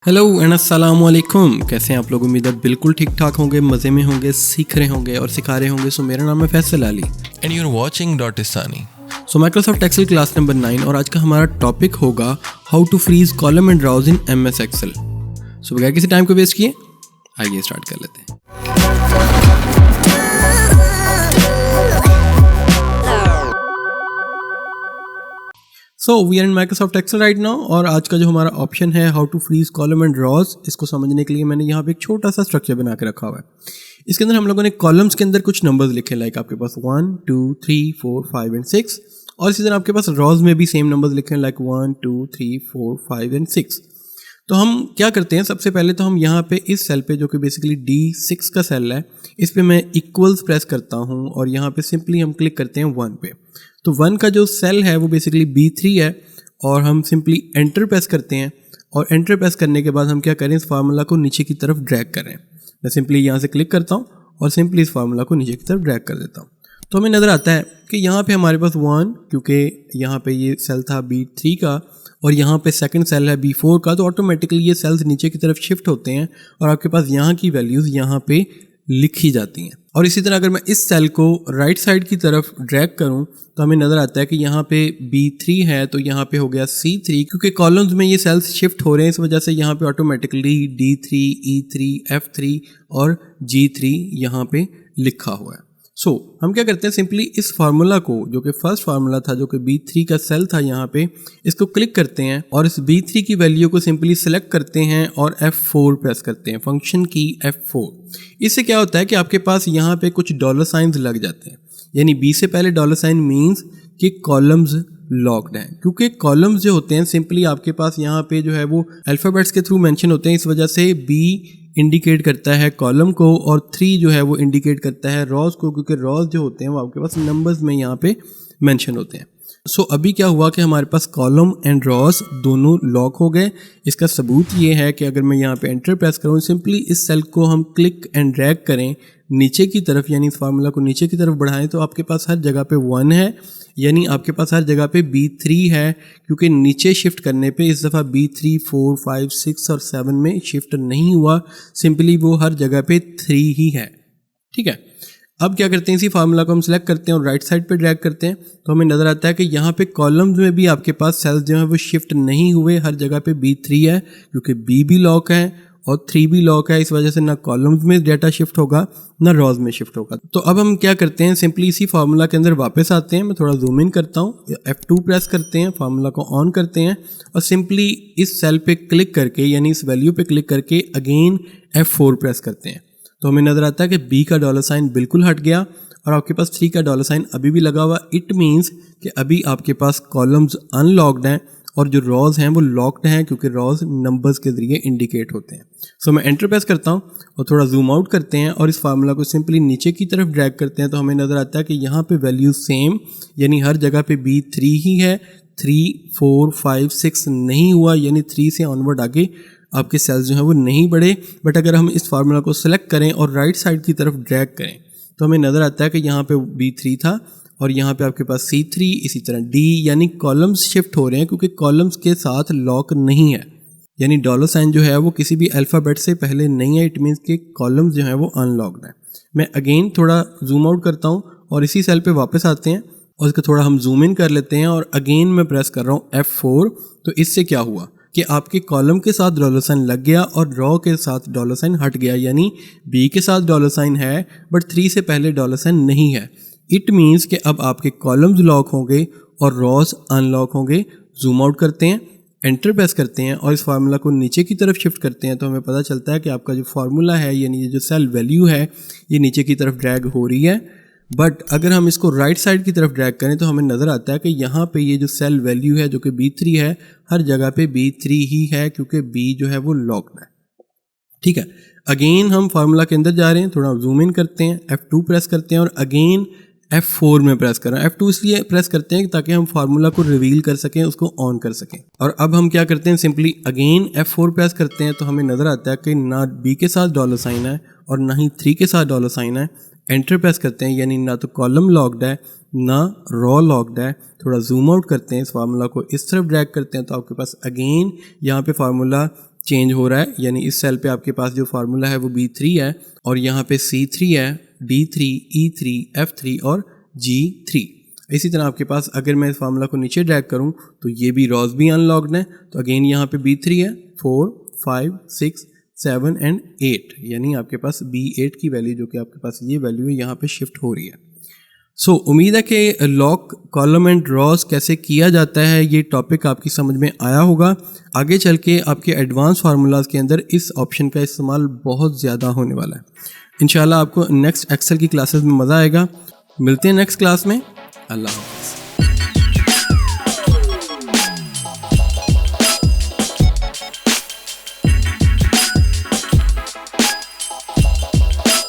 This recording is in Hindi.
हेलो एंड अस्सलाम वालेकुम। कैसे हैं आप लोग? उम्मीद है बिल्कुल ठीक ठाक होंगे, मज़े में होंगे, सीख रहे होंगे और सिखा रहे होंगे। सो मेरा नाम है Faisal Ali and you're watching Dotistani. So Microsoft Excel class number 9 और आज का हमारा टॉपिक होगा how to freeze column and rows in MS Excel. So बगैर किसी टाइम को वेस्ट किए आइए स्टार्ट कर लेते हैं। So we are in Microsoft Excel right now और आज का जो हमारा ऑप्शन है how to freeze column and rows, इसको समझने के लिए मैंने यहाँ पे एक छोटा सा स्ट्रक्चर बना के रखा हुआ है। इसके अंदर हम लोगों ने कॉलम्स के अंदर कुछ नंबर्स लिखे, लाइक आपके पास 1 2 3 4 5 एंड 6, और इसी तरह आपके पास रॉज में भी सेम नंबर्स लिखे हैं, लाइक 1 2 3 4 5 एंड 6। तो हम क्या करते हैं, सबसे पहले तो हम यहाँ पे इस सेल पे जो कि बेसिकली D6 का सेल है, इस पे मैं इक्वल्स प्रेस करता हूँ और यहाँ पे सिंपली हम क्लिक करते हैं 1 पे। तो 1 का जो सेल है वो बेसिकली B3 है और हम सिंपली एंटर प्रेस करते हैं और एंटर प्रेस करने के बाद हम क्या करें, इस फार्मूला को नीचे की तरफ ड्रैग करें। मैं सिंपली यहाँ से क्लिक करता हूँ और सिंपली इस फार्मूला को नीचे की तरफ ड्रैग कर देता हूँ। तो हमें नज़र आता है कि यहाँ पे हमारे पास 1, क्योंकि यहाँ पे ये सेल था B3 का और यहाँ पे सेकंड सेल है B4 का, तो ऑटोमेटिकली ये सेल्स नीचे की तरफ शिफ्ट होते हैं और आपके पास यहाँ की वैल्यूज़ यहाँ पे लिखी जाती हैं। और इसी तरह अगर मैं इस सेल को राइट साइड की तरफ ड्रैग करूं तो हमें नज़र आता है कि यहाँ पे B3 है तो यहाँ पे हो गया C3, क्योंकि कॉलम्स में ये सेल्स शिफ्ट हो रहे हैं, इस वजह से यहाँ पे ऑटोमेटिकली D3, E3, F3 और G3 यहाँ पे लिखा हुआ है। सो हम क्या करते हैं, सिंपली इस फार्मूला को, जो कि फर्स्ट फार्मूला था जो कि B3 का सेल था, यहाँ पे इसको क्लिक करते हैं और इस B3 की वैल्यू को सिंपली सेलेक्ट करते हैं और F4 प्रेस करते हैं, फंक्शन की F4। इससे क्या होता है कि आपके पास यहाँ पे कुछ डॉलर साइंस लग जाते हैं, यानी B से पहले डॉलर साइन मीन्स कि कॉलम्स लॉक्ड हैं, क्योंकि कॉलम्स जो होते हैं सिंपली आपके पास यहाँ पे जो है वो अल्फ़ाबेट्स के थ्रू मेंशन होते हैं, इस वजह से B इंडिकेट करता है कॉलम को और 3 जो है वो इंडिकेट करता है रॉज को, क्योंकि रॉज जो होते हैं वो आपके पास नंबर्स में यहाँ पे मेंशन होते हैं। सो अभी क्या हुआ कि हमारे पास कॉलम एंड रॉज दोनों लॉक हो गए। इसका सबूत ये है कि अगर मैं यहाँ पे एंटर प्रेस करूँ, सिंपली इस सेल को हम क्लिक एंड ड्रैग करें नीचे की तरफ, यानी इस फार्मूला को नीचे की तरफ बढ़ाएं, तो आपके पास हर जगह पे 1 है, यानी आपके पास हर जगह पे B3 है, क्योंकि नीचे शिफ्ट करने पे इस दफ़ा B3 4 5 6 और 7 में शिफ्ट नहीं हुआ, सिंपली वो हर जगह पे 3 ही है। ठीक है, अब क्या करते हैं, इसी फार्मूला को हम सेलेक्ट करते हैं और राइट साइड पे ड्रैग करते हैं, तो हमें नज़र आता है कि यहाँ पे कॉलम्स में भी आपके पास सेल्स जो है वो शिफ्ट नहीं हुए, हर जगह पे B3 है, क्योंकि B भी लॉक है और 3 भी लॉक है, इस वजह से ना कॉलम्स में डाटा शिफ्ट होगा ना रॉज में शिफ्ट होगा। तो अब हम क्या करते हैं, सिंपली इसी फार्मूला के अंदर वापस आते हैं, मैं थोड़ा जूम इन करता हूँ, F2 प्रेस करते हैं, फार्मूला को ऑन करते हैं और सिंपली इस सेल पे क्लिक करके, यानी इस वैल्यू पे क्लिक करके अगेन F4 प्रेस करते हैं, तो हमें नज़र आता है कि B का डॉलर साइन बिल्कुल हट गया और आपके पास 3 का डॉलर साइन अभी भी लगा हुआ। इट मीन्स कि अभी आपके पास कॉलम्स अनलॉक्ड हैं और जो रॉज हैं वो लॉक्ड हैं, क्योंकि रॉज नंबर्स के ज़रिए इंडिकेट होते हैं। सो मैं एंटर प्रेस करता हूँ और थोड़ा जूम आउट करते हैं और इस फार्मूला को सिंपली नीचे की तरफ ड्रैग करते हैं, तो हमें नज़र आता है कि यहाँ पे वैल्यू सेम, यानी हर जगह पे B3 ही है, 3 4 5 6 नहीं हुआ, यानी 3 से ऑनवर्ड आगे आपके सेल्स जो हैं वो नहीं बढ़े। बट अगर हम इस फार्मूला को सेलेक्ट करें और राइट साइड की तरफ ड्रैग करें तो हमें नज़र आता है कि यहाँ पे B3 था और यहाँ पे आपके पास C3, इसी तरह D, यानी कॉलम्स शिफ्ट हो रहे हैं, क्योंकि कॉलम्स के साथ लॉक नहीं है, यानी डॉलर साइन जो है वो किसी भी अल्फ़ाबेट से पहले नहीं है। इट मीन्स कि कॉलम्स जो हैं वो अनलॉक्ड है। मैं अगेन थोड़ा जूम आउट करता हूँ और इसी सेल पे वापस आते हैं और इसको थोड़ा हम जूम इन कर लेते हैं और अगेन मैं प्रेस कर रहा हूँ F4। तो इससे क्या हुआ कि आपके कॉलम के साथ डॉलर साइन लग गया और रॉ के साथ डॉलर साइन हट गया, यानी B के साथ डॉलर साइन है बट 3 से पहले डॉलर साइन नहीं है। इट मीन्स कि अब आपके कॉलम्स लॉक होंगे और रॉज अनलॉक होंगे। जूम आउट करते हैं, एंटर प्रेस करते हैं और इस फार्मूला को नीचे की तरफ शिफ्ट करते हैं, तो हमें पता चलता है कि आपका जो फार्मूला है, यानी ये जो सेल वैल्यू है, ये नीचे की तरफ ड्रैग हो रही है। बट अगर हम इसको राइट साइड की तरफ ड्रैग करें तो हमें नज़र आता है कि यहाँ पे ये जो सेल वैल्यू है जो कि B3 है, हर जगह पे B3 ही है, क्योंकि B जो है वो लॉक्ड है। ठीक है, अगेन हम फार्मूला के अंदर जा रहे हैं, थोड़ा जूम इन करते हैं, F2 प्रेस करते हैं और अगेन F4 में प्रेस कर रहे हैं। F2 इसलिए प्रेस करते हैं ताकि हम फार्मूला को रिवील कर सकें, उसको ऑन कर सकें। और अब हम क्या करते हैं, सिंपली अगेन F4 प्रेस करते हैं, तो हमें नज़र आता है कि ना B के साथ डॉलर साइन है और ना ही 3 के साथ डॉलर साइन है। एंटर प्रेस करते हैं, यानी ना तो कॉलम लॉक्ड है ना रॉ लॉक्ड है। थोड़ा जूम आउट करते हैं, इस फार्मूला को इस तरफ ड्रैग करते हैं, तो आपके पास अगेन यहाँ पे फार्मूला चेंज हो रहा है, यानी इस सेल पे आपके पास जो फार्मूला है वो B3 है और यहाँ पे C3 है, D3, E3, F3 और G3। इसी तरह आपके पास अगर मैं इस फार्मूला को नीचे ड्रैग करूँ तो ये भी रॉज भी अनलॉक्ड है, तो अगेन यहाँ पे B3 है, 4, 5, 6, 7 एंड 8, यानी आपके पास B8 की वैल्यू जो कि आपके पास ये वैल्यू है यहाँ पे शिफ्ट हो रही है। सो उम्मीद है कि लॉक कॉलम एंड ड्रॉज कैसे किया जाता है ये टॉपिक आपकी समझ में आया होगा। आगे चल के आपके एडवांस फार्मूलाज के अंदर इस ऑप्शन का इस्तेमाल बहुत ज़्यादा होने वाला है। इंशाल्लाह आपको नेक्स्ट एक्सेल की क्लासेस में मज़ा आएगा। मिलते हैं नेक्स्ट क्लास में। अल्लाह हाफ़िज़।